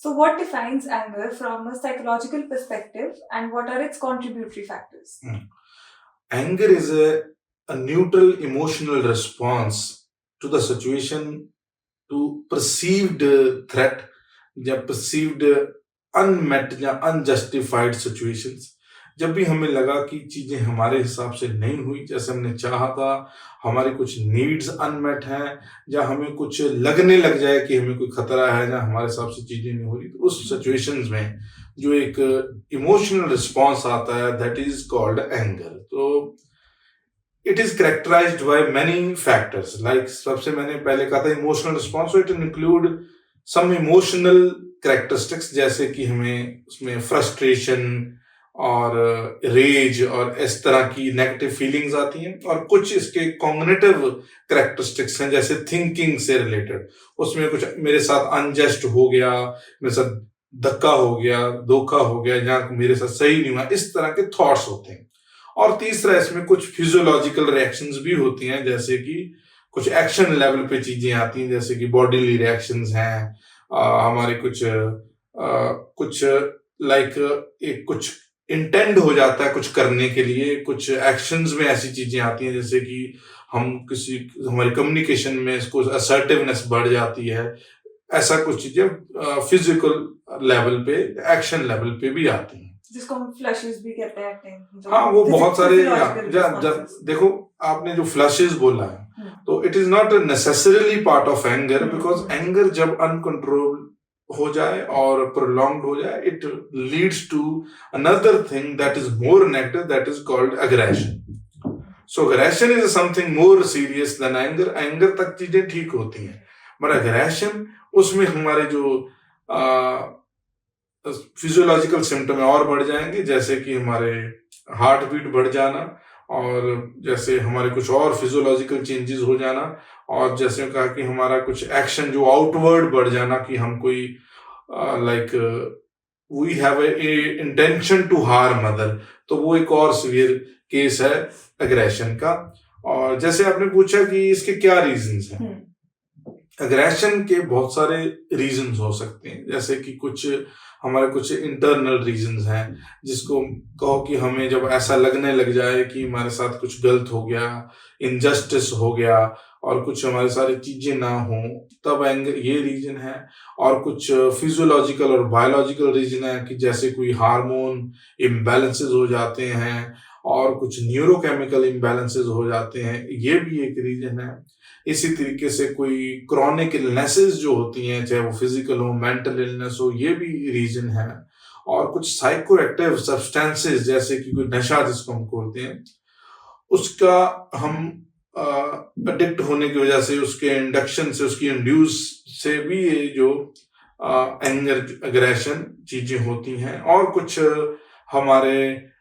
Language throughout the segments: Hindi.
So, what defines anger from a psychological perspective, and what are its contributory factors? Anger is a neutral emotional response to the situation, to perceived threat या perceived unmet या unjustified situations. जब भी हमें लगा कि चीजें हमारे हिसाब से नहीं हुई जैसे हमने चाहा था, हमारी कुछ नीड्स अनमेट हैं, या हमें कुछ लगने लग जाए कि हमें कोई खतरा है या हमारे हिसाब से चीजें नहीं हो रही, तो उस सिचुएशंस में जो एक इमोशनल रिस्पॉन्स आता है दैट इज कॉल्ड एंगर. तो it is characterized by many factors. Like सबसे मैंने पहले कहा था emotional response, so it include some emotional characteristics जैसे कि हमें उसमें फ्रस्ट्रेशन और रेज और इस तरह की नेगेटिव फीलिंग्स आती हैं, और कुछ इसके कॉग्निटिव कैरेक्टरिस्टिक्स हैं जैसे थिंकिंग से रिलेटेड. उसमें कुछ मेरे साथ अनजस्ट हो गया, मेरे साथ धक्का हो गया, धोखा हो गया, या मेरे साथ सही नहीं हुआ, इस तरह के थॉट्स होते हैं. और तीसरा इसमें कुछ फिजियोलॉजिकल रिएक्शंस भी होती हैं जैसे कि कुछ एक्शन लेवल पे चीजें आती हैं जैसे कि बॉडीली रिएक्शंस हैं, हमारे कुछ लाइक एक कुछ इंटेंड हो जाता है कुछ करने के लिए, कुछ एक्शंस में ऐसी चीजें आती हैं जैसे कि हमारी कम्युनिकेशन में इसको असर्टिवनेस बढ़ जाती है. ऐसा कुछ चीजें फिजिकल लेवल पे, एक्शन लेवल पे भी आती हैं जिसको हम फ्लशेस भी कहते हैं. हाँ, वो बहुत सारे जब देखो आपने जो फ्लशेस बोला है तो it is not necessarily part of anger, because anger जब अनकंट्रोल हो जाए और प्रोलॉन्ग्ड हो जाए it leads to another thing that is more negative, that is called aggression. So aggression is something more serious than anger. Anger तक चीजें ठीक होती हैं, बट अग्रेशन उसमें हमारे जो फिजियोलॉजिकल सिम्टम और बढ़ जाएंगे जैसे कि हमारे हार्ट बीट बढ़ जाना, और जैसे हमारे कुछ और फिजियोलॉजिकल चेंजेस हो जाना, और जैसे कहा कि हमारा कुछ एक्शन जो आउटवर्ड बढ़ जाना कि हम कोई like we have a intention to harm other, तो वो एक और सीवियर केस है अग्रेशन का. और जैसे आपने पूछा कि इसके क्या रीजंस हैं, अग्रेशन के बहुत सारे रीजंस हो सकते हैं जैसे कि हमारे कुछ इंटरनल रीजंस हैं जिसको कहो कि हमें जब ऐसा लगने लग जाए कि हमारे साथ कुछ गलत हो गया, इनजस्टिस हो गया और कुछ हमारे सारी चीजें ना हो, तब एंगर ये रीजन है. और कुछ फिजियोलॉजिकल और बायोलॉजिकल रीजन है कि जैसे कोई हार्मोन इम्बैलेंसेस हो जाते हैं और कुछ न्यूरोकेमिकल इम्बैलेंसेस हो जाते हैं, ये भी एक रीजन है. इसी तरीके से कोई क्रॉनिक इलनेसेस जो होती हैं चाहे वो फिजिकल हो, मेंटल इलनेस हो, ये भी रीजन है. और कुछ साइकोएक्टिव सब्सटेंसेस जैसे कि कोई नशा जिसको हम बोलते हैं, उसका हम एडिक्ट होने की वजह से, उसके इंडक्शन से, उसकी इंड्यूस से भी ये जो एंगर अग्रेशन चीजें होती हैं. और कुछ हमारे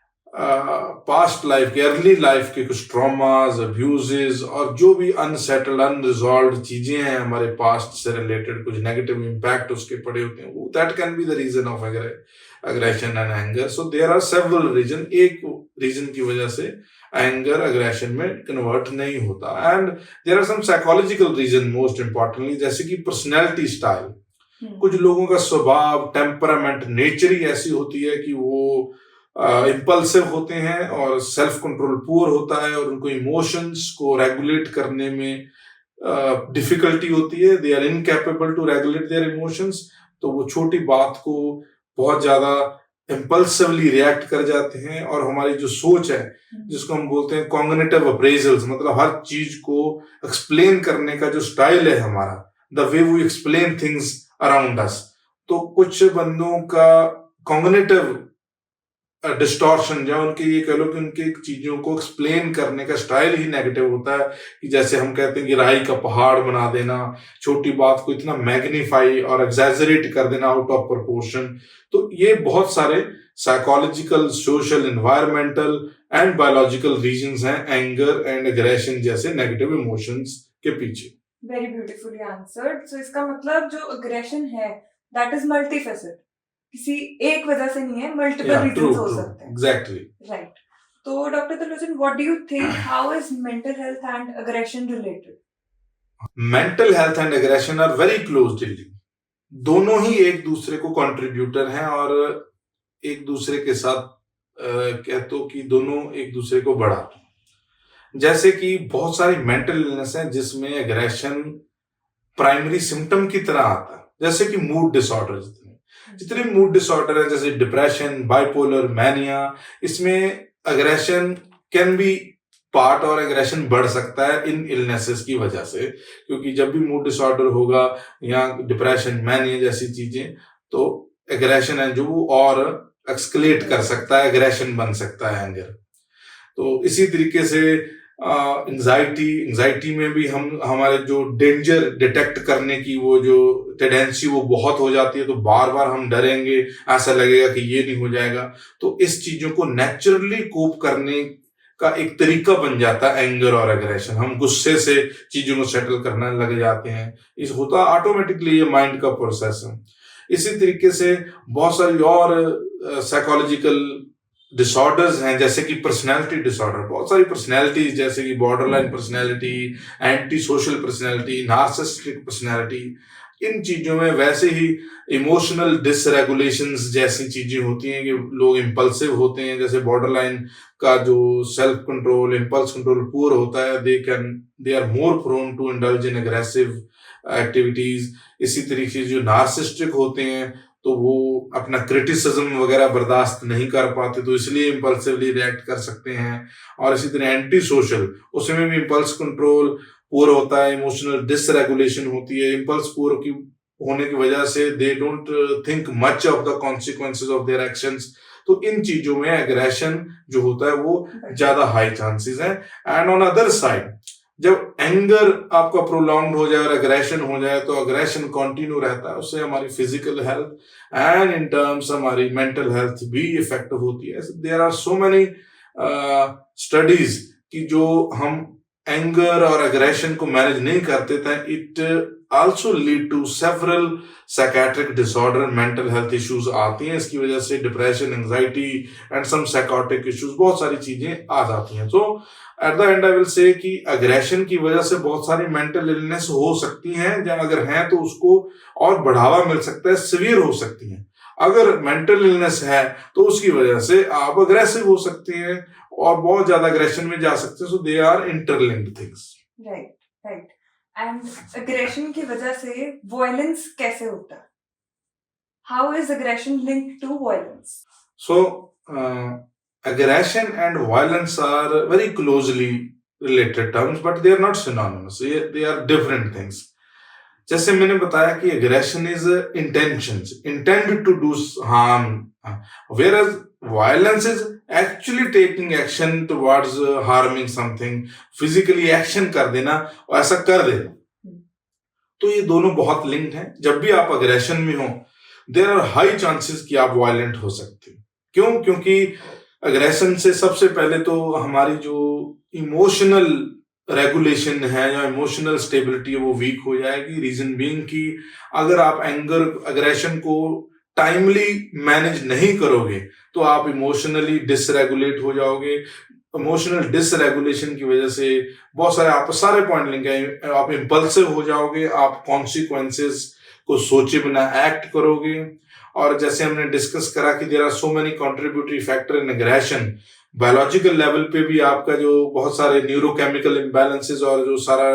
पास्ट लाइफ के, अर्ली लाइफ के कुछ ट्रॉमास, अब्यूजेस और जो भी अनसेटल्ड, अनरिजॉल्व्ड चीजें हैं हमारे पास्ट से रिलेटेड, कुछ नेगेटिव इम्पैक्ट उसके पड़े होते हैं, वो that can be the reason of aggression and anger. So there are several reason. एक रीजन की वजह से एंगर अग्रेशन में कन्वर्ट नहीं होता. And there are some psychological reason most importantly, जैसे कि पर्सनैलिटी स्टाइल. कुछ लोगों का स्वभाव, टेम्परामेंट, नेचर ही ऐसी होती है कि वो इम्पल्सिव होते हैं और सेल्फ कंट्रोल पुअर होता है और उनको इमोशंस को रेगुलेट करने में डिफिकल्टी होती है. They are incapable to regulate their emotions. तो वो छोटी बात को बहुत ज्यादा इम्पल्सिवली रिएक्ट कर जाते हैं. और हमारी जो सोच है जिसको हम बोलते हैं कॉग्निटिव अप्रेजल्स, मतलब हर चीज को एक्सप्लेन करने का जो स्टाइल है हमारा, the way we explain things around us, तो कुछ बंदों का कॉग्निटिव डिस्टॉर्शन, या उनके ये कह लो कि उनके चीजों को एक्सप्लेन करने का स्टाइल ही नेगेटिव होता है. कि जैसे हम कहते हैं कि राई का पहाड़ बना देना, छोटी बात को इतना मैग्नीफाई और एग्जैजरेट कर देना आउट ऑफ प्रोपोर्शन. तो ये बहुत सारे psychological, social, environmental and biological reasons हैं एंगर एंड अग्रेशन जैसे नेगेटिव इमोशंस के पीछे. Very beautifully answered. सो इसका मतलब जो अग्रेशन है दैट इज मल्टीफेसेट, किसी एक वजह से नहीं है, मल्टीपल रीजंस हो सकते हैं. Exactly, right. तो doctor Tilochan, what do you think, how is mental health and aggression related? Mental health and aggression are very closely linked. दोनों ही एक दूसरे को कंट्रीब्यूटर हैं और एक दूसरे के साथ कह तो कि दोनों एक दूसरे को बढ़ाते हैं। जैसे कि बहुत सारी मेंटल इलनेस हैं जिसमें एग्रेशन प्राइमरी सिम्टम की तरह आता है, जैसे कि मूड डिसऑर्डर। जितने मूड डिसऑर्डर है जैसे डिप्रेशन, बाइपोलर, मैनिया, इसमें एग्रेशन कैन बी पार्ट और एग्रेशन बढ़ सकता है इन इलनेसेस की वजह से, क्योंकि जब भी मूड डिसऑर्डर होगा या डिप्रेशन, मैनिया जैसी चीजें, तो एग्रेशन है जो वो और एक्सकलेट कर सकता है, एग्रेशन बन सकता है, एंगर। तो इसी तरीके से एंजाइटी में भी हम हमारे जो डेंजर डिटेक्ट करने की वो जो टेंडेंसी वो बहुत हो जाती है, तो बार बार हम डरेंगे, ऐसा लगेगा कि ये नहीं हो जाएगा। तो इस चीजों को नेचुरली कोप करने का एक तरीका बन जाता है एंगर और एग्रेशन। हम गुस्से से चीजों को सेटल करने लग जाते हैं, इस होता ऑटोमेटिकली, ये माइंड का प्रोसेस है। इसी तरीके से बहुत सारी और साइकोलॉजिकल डिसऑर्डर्स हैं, जैसे कि पर्सनैलिटी डिसऑर्डर। बहुत सारी पर्सनैलिटीज जैसे कि borderline personality, anti social personality, narcissistic personality, इन चीजों में वैसे ही इमोशनल डिसरेगुलेशंस जैसी चीजें होती हैं कि लोग इम्पल्सिव होते हैं। जैसे बॉर्डरलाइन का जो self control, impulse control poor होता है, they are more prone to indulge in aggressive activities. इसी तरीके से जो नार्सिसिस्टिक होते हैं तो वो अपना क्रिटिसिज्म वगैरह बर्दाश्त नहीं कर पाते, तो इसलिए इम्पल्सिवली रिएक्ट कर सकते हैं। और इसी तरह एंटी सोशल, उसमें भी इम्पल्स कंट्रोल पुअर होता है, इमोशनल डिसरेगुलेशन होती है। इम्पल्स पुअर की होने की वजह से they don't think much of the consequences of their actions. तो इन चीजों में एग्रेशन जो होता है वो ज्यादा हाई चांसेस है। एंड ऑन अदर साइड, जब एंगर आपका प्रोलॉन्ग्ड हो जाए और एग्रेशन हो जाए, तो एग्रेशन कंटिन्यू रहता है, उससे हमारी physical health and in terms हमारी मेंटल हेल्थ भी इफेक्टिव होती है। There are so many studies कि जो हम एंगर और एग्रेशन को मैनेज नहीं करते थे, it also lead to several psychiatric disorder, mental health issues आती हैं। इसकी वजह से depression, anxiety and some psychotic issues, बहुत सारी चीजें आ जाती हैं। तो at the end I will say कि एग्रेशन की वजह से बहुत सारी मेंटल इलनेस हो सकती हैं, या अगर हैं तो उसको और बढ़ावा मिल सकता है, सीवियर हो सकती हैं। अगर मेंटल इलनेस है तो उसकी वजह से आप अग्रेसिव हो सकते हैं और बहुत ज्यादा एग्रेशन में जा सकते हैं। So they are interlinked things. Right, right. And aggression की वजह से वायलेंस कैसे होता है? How is aggression linked to violence? So aggression and violence are very closely related terms, but they are not synonymous. They are different things. जैसे मैंने बताया कि aggression is intentions, intended to do harm, whereas violence is actually taking action towards harming something, physically action कर देना और ऐसा कर देना। तो ये दोनों बहुत लिंक्ड हैं। जब भी आप aggression में हो, there are high chances कि आप violent हो सकते हैं। क्यों? क्योंकि एग्रेशन से सबसे पहले तो हमारी जो इमोशनल रेगुलेशन है या इमोशनल स्टेबिलिटी है वो वीक हो जाएगी। रीजन बीइंग कि अगर आप एग्रेशन को टाइमली मैनेज नहीं करोगे तो आप इमोशनली डिसरेगुलेट हो जाओगे। इमोशनल डिसरेगुलेशन की वजह से बहुत सारे पॉइंट लेंगे, आप इम्पल्सिव हो जाओगे, आप कॉन्सिक्वेंसेस को सोचे बिना एक्ट करोगे। और जैसे हमने डिस्कस करा कि there are so many contributory factor in aggression, biological level पे भी आपका जो बहुत सारे न्यूरोकेमिकल इम्बैलेंसेस और जो सारा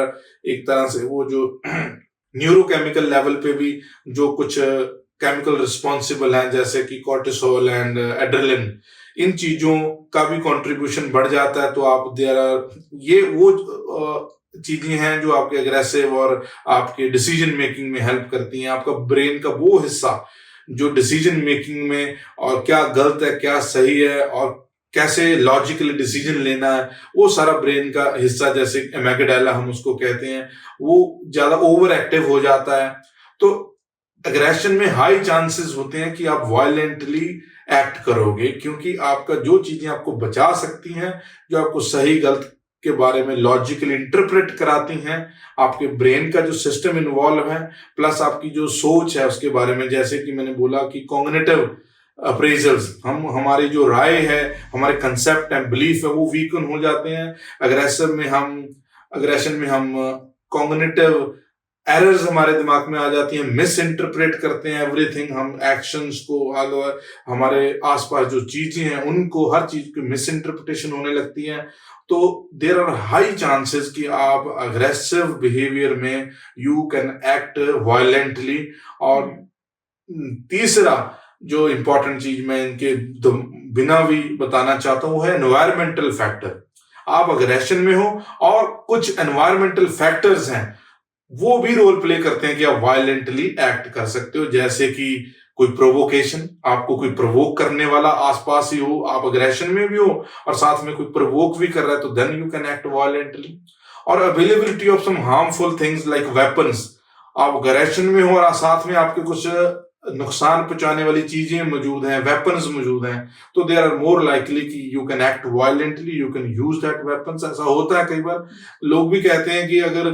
एक तरह से वो जो न्यूरोकेमिकल लेवल पे भी जो कुछ केमिकल रिस्पॉन्सिबल हैं, जैसे कि कॉर्टिसोल एंड एड्रेनलिन, इन चीजों का भी कंट्रीब्यूशन बढ़ जाता है। तो आप ये वो चीजें हैं जो आपके एग्रेसिव और आपके डिसीजन मेकिंग में हेल्प करती हैं। आपका ब्रेन का वो हिस्सा जो डिसीजन मेकिंग में और क्या गलत है, क्या सही है और कैसे लॉजिकली डिसीजन लेना है, वो सारा ब्रेन का हिस्सा, जैसे एमेगडाला हम उसको कहते हैं, वो ज्यादा ओवर एक्टिव हो जाता है। तो एग्रेशन में हाई चांसेस होते हैं कि आप वायलेंटली एक्ट करोगे, क्योंकि आपका जो चीजें आपको बचा सकती हैं, जो आपको सही गलत के बारे में लॉजिकली इंटरप्रेट कराती हैं, आपके ब्रेन का जो सिस्टम इन्वॉल्व है, प्लस आपकी जो सोच है उसके बारे में, जैसे कि मैंने बोला कि कॉग्निटिव अप्रेजल्स, हमारी जो राय है, हमारे कंसेप्ट है, बिलीफ है, वो वीकन हो जाते हैं। एग्रेशन में हम कॉग्निटिव एरर्स हमारे दिमाग में आ जाती हैं, मिस इंटरप्रेट करते हैं एवरीथिंग, हम एक्शंस को, हमारे आसपास जो चीजें हैं उनको, हर चीज की मिस इंटरप्रिटेशन होने लगती है। तो देर आर हाई चांसेस कि आप अग्रेसिव बिहेवियर में यू कैन एक्ट वायलेंटली। और तीसरा जो इंपॉर्टेंट चीज मैं इनके बिना भी बताना चाहता हूं वो है एनवायरमेंटल फैक्टर। आप अग्रेशन में हो और कुछ एनवायरमेंटल फैक्टर्स हैं वो भी रोल प्ले करते हैं कि आप वायलेंटली एक्ट कर सकते हो। जैसे कि कोई प्रोवोकेशन, आपको कोई प्रोवोक करने वाला आसपास ही हो, आप अग्रेशन में भी हो और साथ में कोई प्रोवोक भी कर रहा है, तो then you can act violently. और availability of some harmful things like weapons, आप अग्रेशन में हो और साथ में आपके कुछ नुकसान पहुंचाने वाली चीजें मौजूद हैं, वेपन्स मौजूद हैं, तो दे आर मोर लाइकली कि you can act violently, you can use that weapons. ऐसा होता है कई बार, लोग भी कहते हैं कि अगर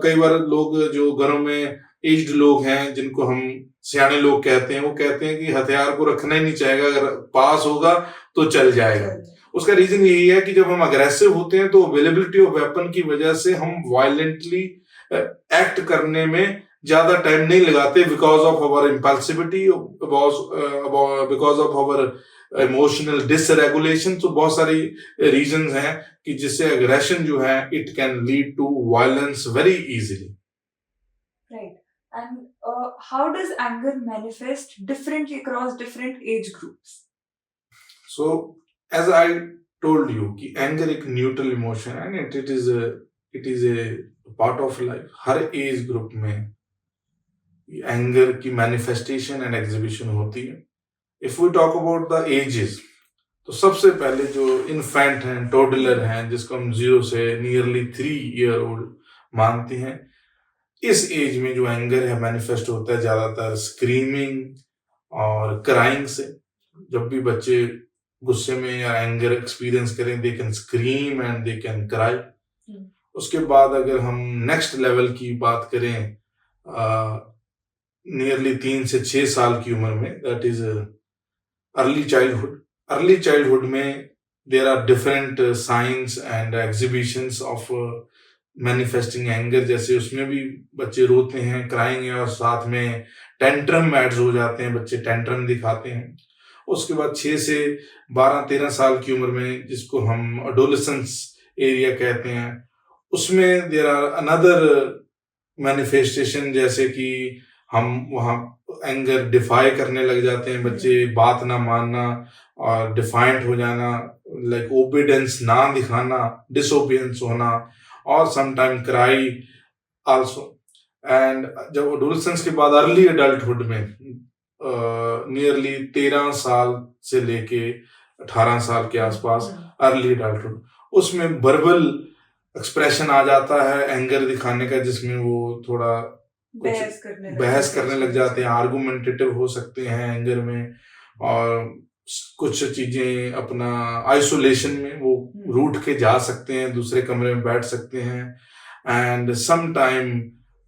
कई बार लोग जो घरों में एज्ड लोग हैं, जिनको हम सियाने लोग कहते हैं, वो कहते हैं कि हथियार को रखना ही नहीं चाहिए, अगर पास होगा तो चल जाएगा। उसका रीजन यही है कि जब हम अग्रेसिव होते हैं तो अवेलेबिलिटी ऑफ वेपन की वजह से हम वायलेंटली एक्ट करने में ज्यादा टाइम नहीं लगाते, because of our impulsivity, because of our emotional dysregulation. तो बहुत सारी रीजंस हैं कि जिससे अग्रेशन जो है it can lead to violence very easily. Right. And how does anger manifest differently across different age groups? So as I told you कि एंगर एक न्यूट्रल इमोशन है and it is a part of life. हर एज ग्रुप में एंगर की मैनिफेस्टेशन एंड एग्जिबिशन होती है। If we talk about the ages, तो सबसे पहले जो इन्फेंट हैं, टोडलर हैं, जिसको हम 0 से नियरली 3 ईयर ओल्ड मानते हैं, इस एज में जो एंगर है मैनिफेस्ट होता है ज्यादातर स्क्रीमिंग और क्राइंग से। जब भी बच्चे गुस्से में या एंगर एक्सपीरियंस करें, they can scream and they can cry. उसके बाद अगर हम नेक्स्ट लेवल की बात करें, नियरली 3 से 6 साल की उम्र में, that is early childhood. Early childhood में there are different signs and exhibitions of manifesting anger. जैसे उसमें भी बच्चे रोते हैं, क्राइंग है, और साथ में टेंट्रम एड्स हो जाते हैं, बच्चे टेंट्रम दिखाते हैं। उसके बाद 6 से 12-13 साल की उम्र में, जिसको हम एडोलेसेंस एरिया कहते हैं, उसमें देर आर अनदर मैनिफेस्टेशन, जैसे कि हम वहाँ एंगर डिफाई करने लग जाते हैं बच्चे, बात ना मानना और डिफाइंट हो जाना, लाइक ओबीडेंस ना दिखाना, डिसोबीडेंस होना, और समटाइम क्राई आल्सो। एंड जब एडोलेसेंस के बाद अर्ली एडल्टहुड में, नियरली 13 साल से लेके 18 साल के आसपास, अर्ली एडल्टहुड, उसमें वर्बल एक्सप्रेशन आ जाता है एंगर दिखाने का, जिसमें वो थोड़ा बहस करने लग जाते हैं, आर्गुमेंटेटिव हो सकते हैं एंगर में, और कुछ चीजें अपना आइसोलेशन में वो रूठ के जा सकते हैं, दूसरे कमरे में बैठ सकते हैं। And some time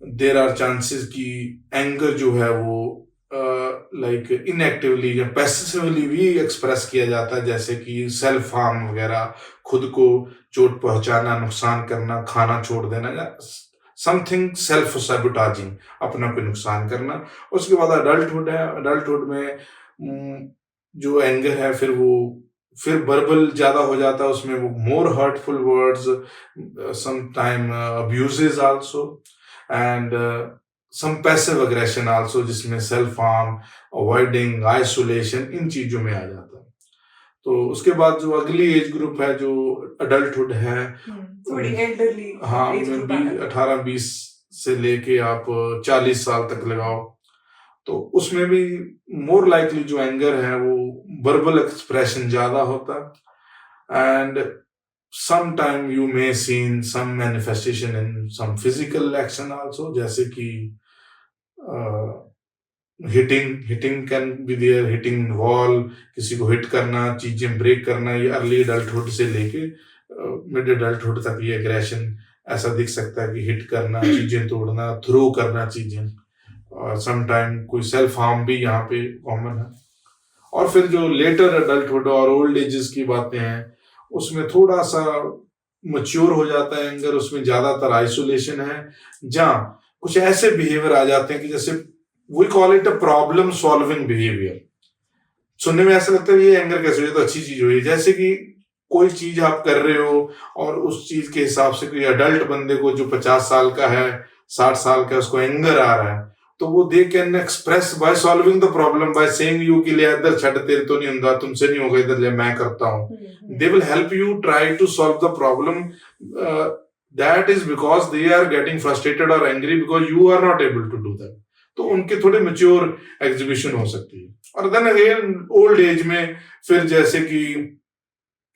there are chances कि एंगर जो है वो लाइक इनएक्टिवली या पैसिवली भी एक्सप्रेस किया जाता है, जैसे कि सेल्फ हार्म वगैरह, खुद को चोट पहुंचाना, नुकसान करना, खाना छोड़ देना, या समथिंग सेल्फ सैबोटाजिंग, अपना पे नुकसान करना। उसके बाद अडल्टहुड है। अडल्टहुड में जो एंगर है फिर वर्बल ज्यादा हो जाता है, उसमें वो more hurtful words, sometime abuses also, and some passive aggression also, जिसमें सेल्फ हार्म, अवॉइडिंग, आइसोलेशन, इन चीजों में आ जाता है। तो उसके बाद जो अगली एज ग्रुप है, जो अडल्टहुड है, थोड़ी एल्डरली, हाँ, उसमें भी 18-20 से लेके आप 40 साल तक लगाओ, तो उसमें भी मोर लाइकली जो एंगर है वो वर्बल एक्सप्रेशन ज्यादा होता है। And sometime you may seen some manifestation in some physical action also, जैसे कि hitting can be there, hitting wall, किसी को हिट करना, चीजें ब्रेक करना, ये अर्ली एडल्टहुड से लेके मिड एडल्टहुड तक ये एग्रेशन ऐसा दिख सकता है कि हिट करना, चीजें तोड़ना, थ्रो करना चीजें, और समटाइम कोई सेल्फ हार्म भी यहाँ पे कॉमन है। और फिर जो लेटर एडल्टहुड और ओल्ड एजेस की बातें हैं, उसमें थोड़ा सा मच्योर हो जाता है एंगर, उसमें ज्यादातर आइसोलेशन है, जहाँ कुछ ऐसे बिहेवियर आ जाते हैं कि जैसे we call it a problem solving behaviour. सुनने में ऐसा लगता है ये एंगर कैसे हुई, तो अच्छी चीज हुई। जैसे कि कोई चीज आप कर रहे हो और उस चीज के हिसाब से कोई अडल्ट बंदे को जो 50 साल का है, 60 साल का है, उसको एंगर आ रहा है, तो वो they can express by solving the problem by saying you कि ले इधर छड़, तेरे तो नहीं हुंदा, तुमसे नहीं होगा, इधर ले मैं करता हूं। They will help you try to solve the problem. That is because they are getting frustrated और angry because you are not able to do that. तो उनके थोड़े मैच्योर एग्जीबिशन हो सकती है। और देन अगेन ओल्ड एज में फिर जैसे कि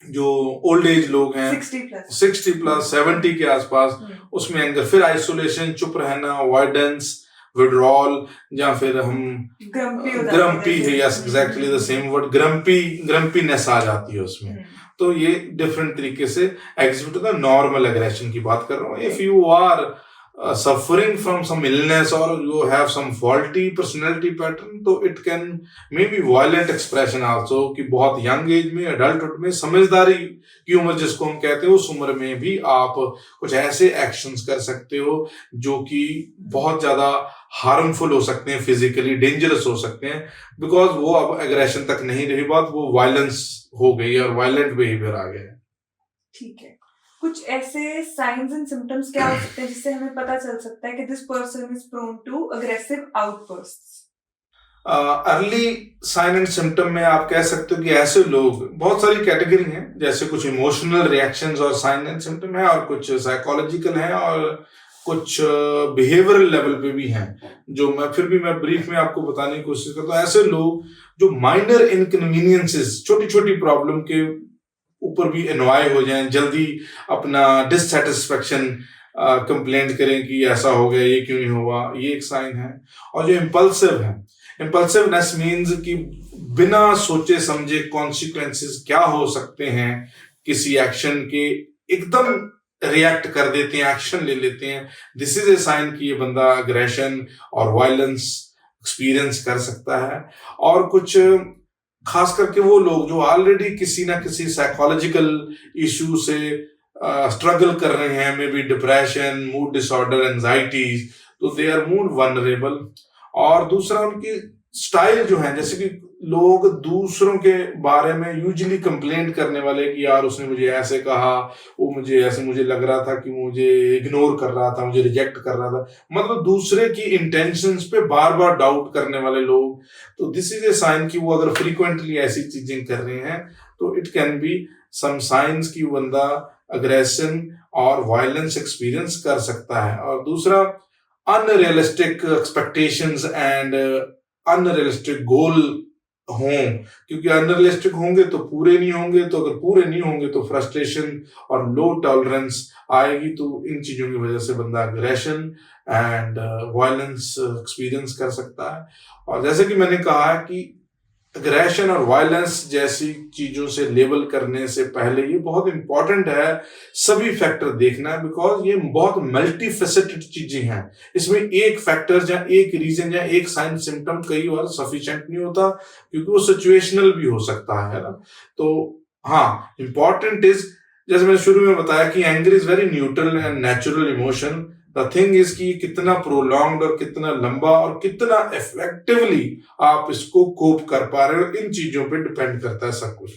जो ओल्ड एज लोग हैं 60 प्लस 70 के आसपास, उसमें एंगर, फिर आइसोलेशन, चुप रहना, अवॉइडेंस, विड्रॉल, या फिर हम ग्रम्पी है, yes exactly the same word, grumpiness आ जाती है उसमें। तो ये डिफरेंट तरीके से एग्जिबिट होता है। नॉर्मल एग्रेशन की बात कर रहा हूँ। If you are suffering from some illness or you have some faulty personality pattern, तो it can maybe violent expression also, कि बहुत young age में, adulthood में, समझदारी की उम्र जिसको हम कहते हैं, उस उम्र में भी आप कुछ ऐसे एक्शंस कर सकते हो जो कि बहुत ज्यादा हार्मफुल हो सकते हैं, फिजिकली डेंजरस हो सकते हैं, बिकॉज वो अब एग्रेशन तक नहीं रही बात, वो वायलेंस हो गई और वायलेंट बिहेवियर आ गया है। ठीक है, कुछ ऐसे साइंस एंड सिम्टम्स क्या हो सकते हैं जिससे हमें पता चल सकता है कि this person is prone to aggressive outbursts? Early sign and symptom में आप कह सकते हो कि ऐसे लोग, बहुत सारी कैटेगरी हैं, जैसे कुछ इमोशनल रिएक्शंस और साइन एंड सिम्टम है, और कुछ साइकोलॉजिकल हैं, और कुछ बिहेवियरल लेवल पे भी हैं, जो मैं ब्रीफ में आपको बताने की कोशिश करता हूँ। ऐसे लोग जो माइनर इनकन्वीनियंसेस, छोटी छोटी प्रॉब्लम के ऊपर भी एनवाय हो जाएं, जल्दी अपना डिससेटिस्फेक्शन कंप्लेंट करें कि ऐसा हो गया, ये क्यों नहीं हुआ, ये एक साइन है। और जो इम्पल्सिव है, इम्पल्सिवनेस मीन्स कि बिना सोचे समझे कॉन्सिक्वेंसेस क्या हो सकते हैं किसी एक्शन के, एकदम रिएक्ट कर देते हैं, एक्शन ले लेते हैं। दिस इज ए साइन कि ये बंदा अग्रेशन और वायलेंस एक्सपीरियंस कर सकता है। और कुछ खास करके वो लोग जो ऑलरेडी किसी ना किसी साइकोलॉजिकल इशू से स्ट्रगल कर रहे हैं, may be depression, mood disorder, anxiety, तो दे आर मोर वनरेबल। और दूसरा उनकी स्टाइल जो है, जैसे कि लोग दूसरों के बारे में यूजुअली कंप्लेंट करने वाले कि यार उसने मुझे ऐसे कहा, वो मुझे ऐसे, मुझे लग रहा था कि मुझे इग्नोर कर रहा था, मुझे रिजेक्ट कर रहा था, मतलब दूसरे की इंटेंशंस पे बार बार डाउट करने वाले लोग। तो दिस इज ए साइन कि वो अगर फ्रीक्वेंटली ऐसी चीजें कर रहे हैं, तो it can be some signs कि बंदा अग्रेशन और वायलेंस एक्सपीरियंस कर सकता है। और दूसरा, unrealistic expectations and unrealistic goal हों, क्योंकि अनरियलिस्टिक होंगे तो पूरे नहीं होंगे, तो अगर पूरे नहीं होंगे तो फ्रस्ट्रेशन और लो टॉलरेंस आएगी। तो इन चीजों की वजह से बंदा अग्रेशन एंड वायलेंस एक्सपीरियंस कर सकता है। और जैसे कि मैंने कहा कि अग्रेशन और वायलेंस जैसी चीजों से लेबल करने से पहले ये बहुत इंपॉर्टेंट है सभी फैक्टर देखना, बिकॉज ये बहुत मल्टीफेसेटेड चीजें हैं। इसमें एक फैक्टर या एक रीजन या एक साइन सिम्टम कई बार सफिशिएंट नहीं होता, क्योंकि वो सिचुएशनल भी हो सकता है ना। तो हाँ, इंपॉर्टेंट इज, जैसे मैंने शुरू में बताया कि anger is very neutral and natural emotion. The thing is कि कितना प्रोलॉन्ग्ड और कितना लंबा और कितना इफेक्टिवली आप इसको कोप कर पा रहे हो, इन चीजों पे डिपेंड करता है सब कुछ।